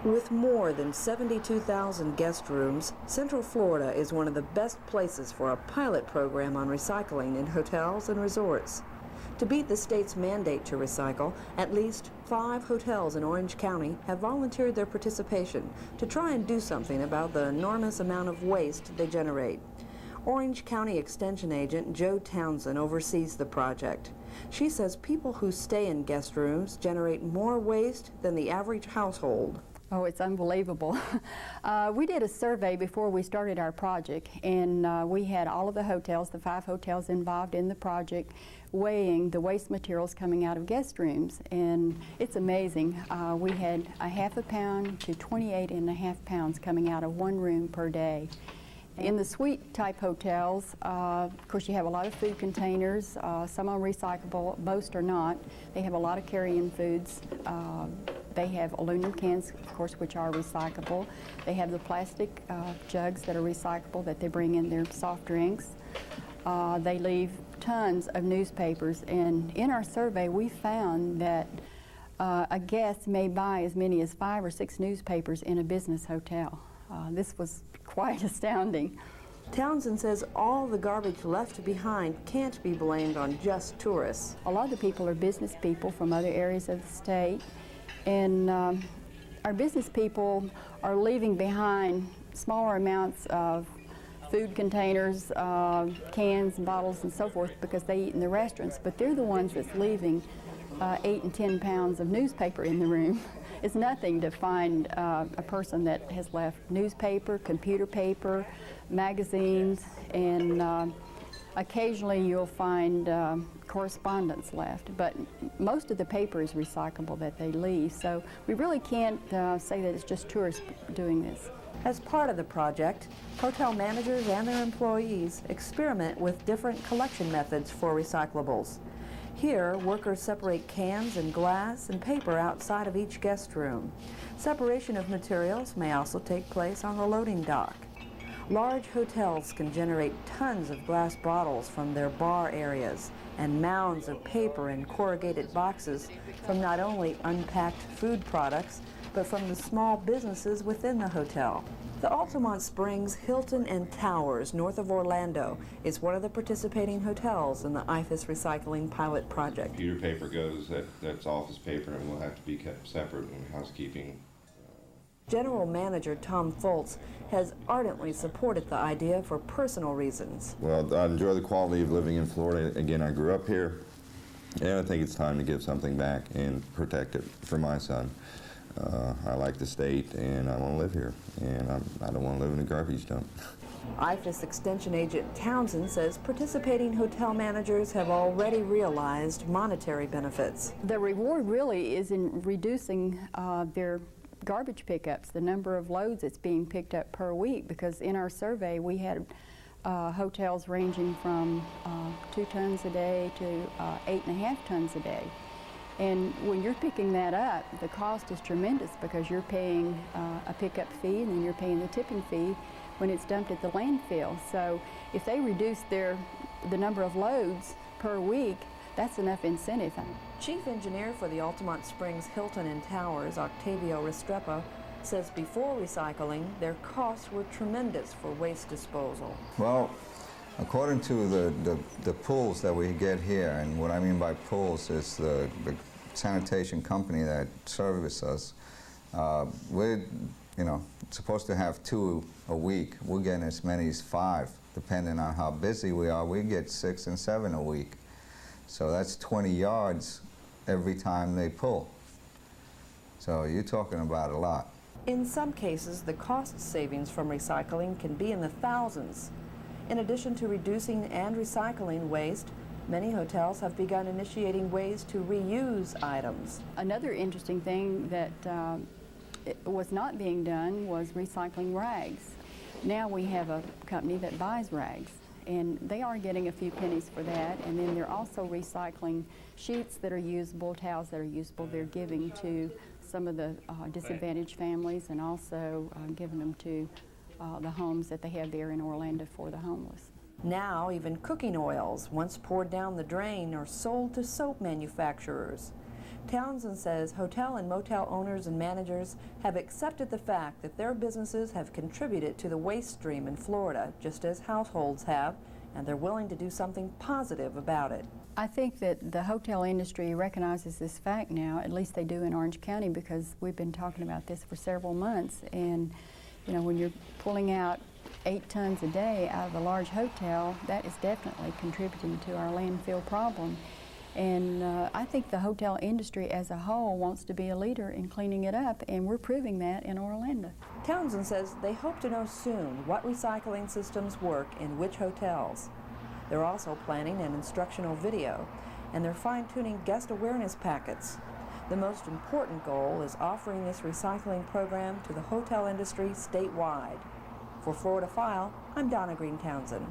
With more than 72,000 guest rooms, Central Florida is one of the best places for a pilot program on recycling in hotels and resorts. To beat the state's mandate to recycle, at least 5 hotels in Orange County have volunteered their participation to try and do something about the enormous amount of waste they generate. Orange County Extension Agent Joe Townsend oversees the project. She says people who stay in guest rooms generate more waste than the average household. Oh, it's unbelievable. We did a survey before we started our project, and we had all of the hotels, the 5 hotels involved in the project, weighing the waste materials coming out of guest rooms, and it's amazing. We had a half a pound to 28.5 pounds coming out of one room per day. In the suite type hotels, of course you have a lot of food containers, some are recyclable, most are not. They have a lot of carry-in foods. They have aluminum cans, of course, which are recyclable. They have the plastic jugs that are recyclable that they bring in their soft drinks. They leave tons of newspapers, and in our survey we found that a guest may buy as many as 5 or 6 newspapers in a business hotel. This was quite astounding. Townsend says all the garbage left behind can't be blamed on just tourists. A lot of the people are business people from other areas of the state, and our business people are leaving behind smaller amounts of food containers, cans, bottles, and so forth because they eat in the restaurants, but they're the ones that's leaving 8 and 10 pounds of newspaper in the room. It's nothing to find a person that has left newspaper, computer paper, magazines, and occasionally you'll find correspondence left, but most of the paper is recyclable that they leave, so we really can't say that it's just tourists doing this. As part of the project, hotel managers and their employees experiment with different collection methods for recyclables. Here, workers separate cans and glass and paper outside of each guest room. Separation of materials may also take place on the loading dock. Large hotels can generate tons of glass bottles from their bar areas and mounds of paper and corrugated boxes from not only unpacked food products, but from the small businesses within the hotel. The Altamont Springs Hilton and Towers, north of Orlando, is one of the participating hotels in the IFAS recycling pilot project. Computer paper goes, that's office paper, and will have to be kept separate in housekeeping. General Manager Tom Foltz has ardently supported the idea for personal reasons. Well, I enjoy the quality of living in Florida. Again, I grew up here, and I think it's time to give something back and protect it for my son. I like the state, and I want to live here, and I don't want to live in a garbage dump. IFAS Extension Agent Townsend says participating hotel managers have already realized monetary benefits. The reward really is in reducing their garbage pickups, the number of loads that's being picked up per week, because in our survey we had hotels ranging from 2 tons a day to 8.5 tons a day. And when you're picking that up, the cost is tremendous because you're paying a pickup fee and then you're paying the tipping fee when it's dumped at the landfill. So if they reduce the number of loads per week, that's enough incentive. Chief Engineer for the Altamont Springs Hilton and Towers, Octavio Restrepo, says before recycling, their costs were tremendous for waste disposal. Well, according to the pools that we get here, and what I mean by pools is the sanitation company that services us, we're supposed to have 2 a week. We're getting as many as 5, depending on how busy we are. We get 6 and 7 a week. So that's 20 yards every time they pull. So you're talking about a lot. In some cases, the cost savings from recycling can be in the thousands. In addition to reducing and recycling waste, many hotels have begun initiating ways to reuse items. Another interesting thing that was not being done was recycling rags. Now we have a company that buys rags, and they are getting a few pennies for that, and then they're also recycling sheets that are usable, towels that are usable. They're giving to some of the disadvantaged families, and also giving them to the homes that they have there in Orlando for the homeless. Now, even cooking oils, once poured down the drain, are sold to soap manufacturers. Townsend says hotel and motel owners and managers have accepted the fact that their businesses have contributed to the waste stream in Florida, just as households have, and they're willing to do something positive about it. I think that the hotel industry recognizes this fact now, at least they do in Orange County, because we've been talking about this for several months. And you know, when you're pulling out 8 tons a day out of a large hotel, that is definitely contributing to our landfill problem. And I think the hotel industry as a whole wants to be a leader in cleaning it up, and we're proving that in Orlando. Townsend says they hope to know soon what recycling systems work in which hotels. They're also planning an instructional video, and they're fine-tuning guest awareness packets. The most important goal is offering this recycling program to the hotel industry statewide. For Florida File, I'm Donna Green-Townsend.